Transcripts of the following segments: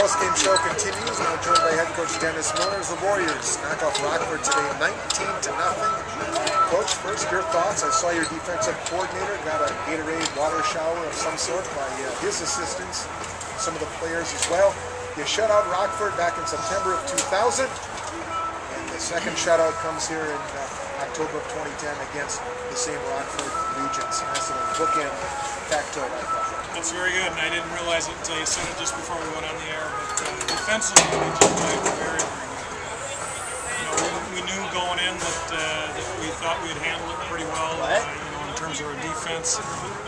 Postgame show continues. Now joined by head coach Dennis Miller. The Warriors knock off Rockford today 19-0. Coach, first your thoughts. I saw your defensive coordinator got a Gatorade water shower of some sort by his assistants, some of the players as well. You shut out Rockford back in September of 2000, and the second shutout comes here in October of 2010 against the same Rockford Regents. Nice little bookend factoid, I thought. That's very good, and I didn't realize it until you said it just before we went on the air. But defensively, we just played very, very good. We knew going in that we thought we'd handle it pretty well. In terms of our defense,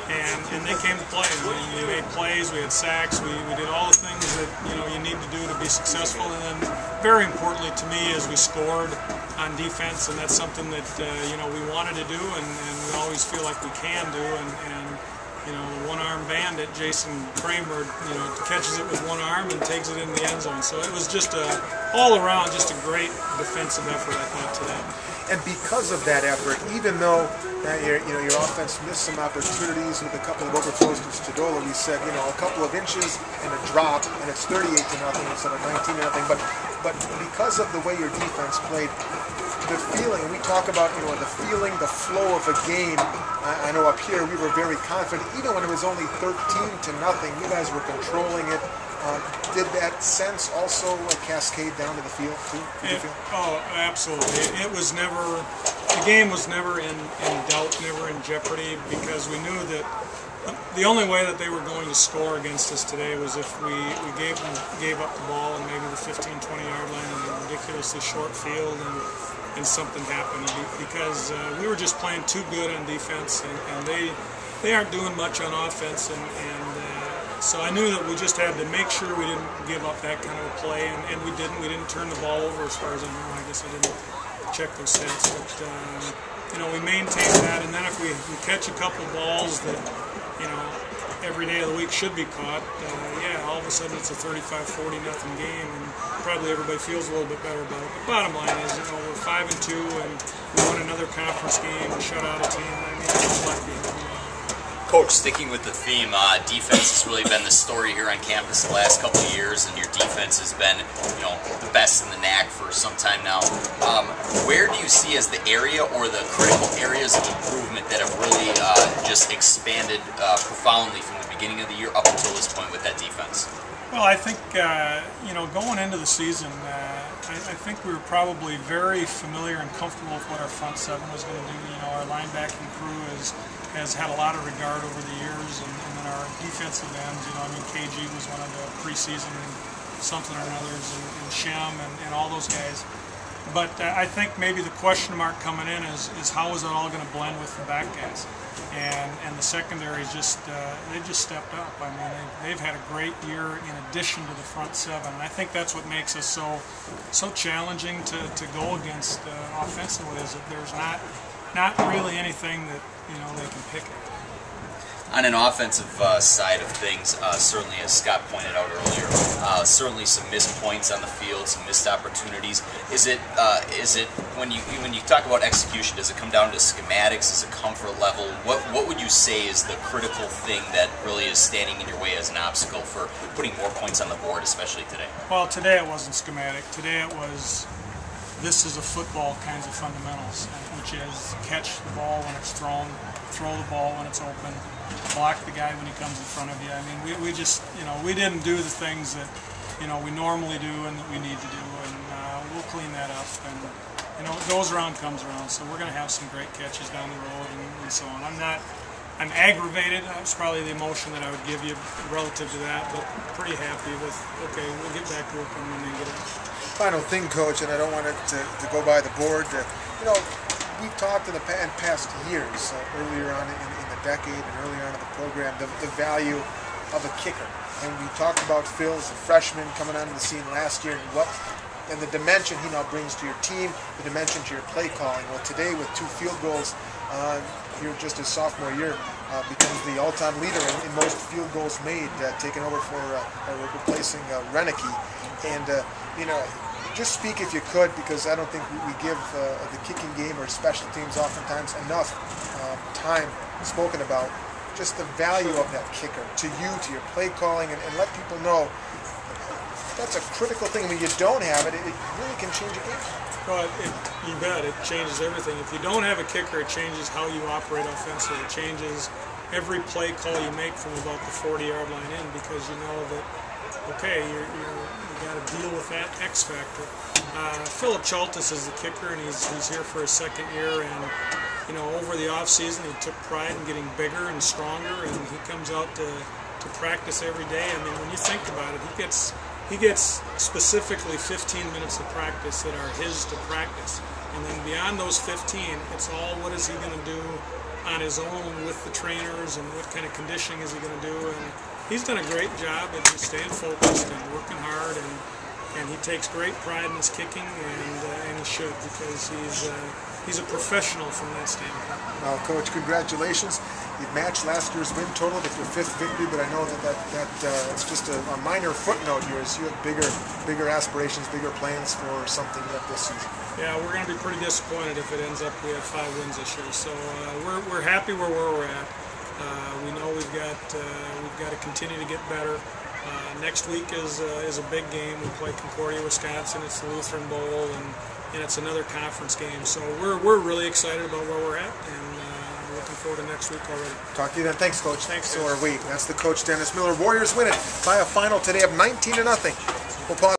and they came to play. We made plays, we had sacks, we did all the things that you need to do to be successful. And then, very importantly to me, is we scored on defense, and that's something that we wanted to do, and we always feel like we can do. And the one-arm bandit, Jason Kramer, catches it with one arm and takes it in the end zone. So it was just all around, just a great defensive effort, I thought, today. And because of that effort, even though your offense missed some opportunities with a couple of overthrows to Stodola, we said a couple of inches and a drop, and it's 38-0 instead of 19-0. But because of the way your defense played, the feeling, and we talk about the feeling, the flow of a game. I know up here we were very confident, even when it was only 13-0. You guys were controlling it. Did that sense also cascade down to the field too? Oh, absolutely. It was never. The game was never in doubt, never in jeopardy, because we knew that the only way that they were going to score against us today was if we gave up the ball in maybe the 15-20 yard line in a ridiculously short field and something happened, because we were just playing too good on defense, and they aren't doing much on offense, and so I knew that we just had to make sure we didn't give up that kind of a play, and we didn't. We didn't turn the ball over, as far as I know. I guess I didn't check those stats, but we maintained that. And then if we catch a couple balls that every day of the week should be caught, all of a sudden it's a 35-40 nothing game, and probably everybody feels a little bit better about it. The bottom line is, we're 5-2, and we won another conference game, we shut out a team. I mean, it's lucky. Coach, sticking with the theme, defense has really been the story here on campus the last couple of years, and your defense has been, the best in the NAC for some time now. Where do you see as the area or the critical areas of improvement that have really just expanded profoundly from the beginning of the year up until this point with that defense? Well, I think, going into the season, I think we were probably very familiar and comfortable with what our front seven was going to do. Our linebacking crew has had a lot of regard over the years, and then our defensive ends, KG was one of the preseason something or others, and Shem and all those guys. But I think maybe the question mark coming in is how is it all going to blend with the back guys? And the secondary they've just stepped up. I mean, they've had a great year in addition to the front seven, and I think that's what makes us so challenging to go against offensively, is that there's not really anything that they can pick at. On an offensive side of things, certainly, as Scott pointed out earlier, certainly some missed points on the field, some missed opportunities. Is it when you talk about execution, does it come down to schematics? Is it comfort level? What would you say is the critical thing that really is standing in your way as an obstacle for putting more points on the board, especially today? Well, today it wasn't schematic. Today it was, this is a football kinds of fundamentals, which is catch the ball when it's thrown, throw the ball when it's open, block the guy when he comes in front of you. I mean, we just, we didn't do the things that, we normally do and that we need to do, and we'll clean that up. And, what goes around comes around, so we're going to have some great catches down the road and so on. I'm aggravated. That's probably the emotion that I would give you relative to that, but pretty happy with, okay, we'll get back to work on Monday and get it. Final thing, Coach, and I don't want it to go by the board. We've talked in the past years, earlier on in the decade and earlier on in the program, the value of a kicker. And we talked about Phil as a freshman coming onto the scene last year, and the dimension he now brings to your team, the dimension to your play calling. Well, today with 2 field goals, here just his sophomore year, becomes the all-time leader in most field goals made, taking over for replacing Renicky. And just speak if you could, because I don't think we give the kicking game or special teams oftentimes enough time spoken about. Just the value of that kicker to you, to your play calling, and let people know that's a critical thing. When you don't have it, it really can change a game. But you bet, it changes everything. If you don't have a kicker, it changes how you operate offensively. It changes every play call you make from about the 40-yard line in, because you know that, okay, you got to deal with that X factor. Philip Chaltis is the kicker, and he's here for his second year, and over the off season he took pride in getting bigger and stronger, and he comes out to practice every day. I mean, when you think about it, he gets specifically 15 minutes of practice that are his to practice, and then beyond those 15, it's all what is he going to do on his own with the trainers, and what kind of conditioning is he going to do. And he's done a great job at just staying focused and working hard, and he takes great pride in his kicking, and he should, because he's a professional from that standpoint. Well, Coach, congratulations. You've matched last year's win total with your 5th victory, but I know that it's just a minor footnote here, as you have bigger aspirations, bigger plans for something yet this season. Yeah, we're going to be pretty disappointed if it ends up we have 5 wins this year. So we're happy where we're at. We know we've got to continue to get better. Next week is a big game. We play Concordia, Wisconsin. It's the Lutheran Bowl, and it's another conference game. So we're really excited about where we're at, and looking forward to next week already. Talk to you then. Thanks, Coach. Thanks. So are we. That's the coach, Dennis Miller. Warriors win it by a final today of 19-0. We'll pause.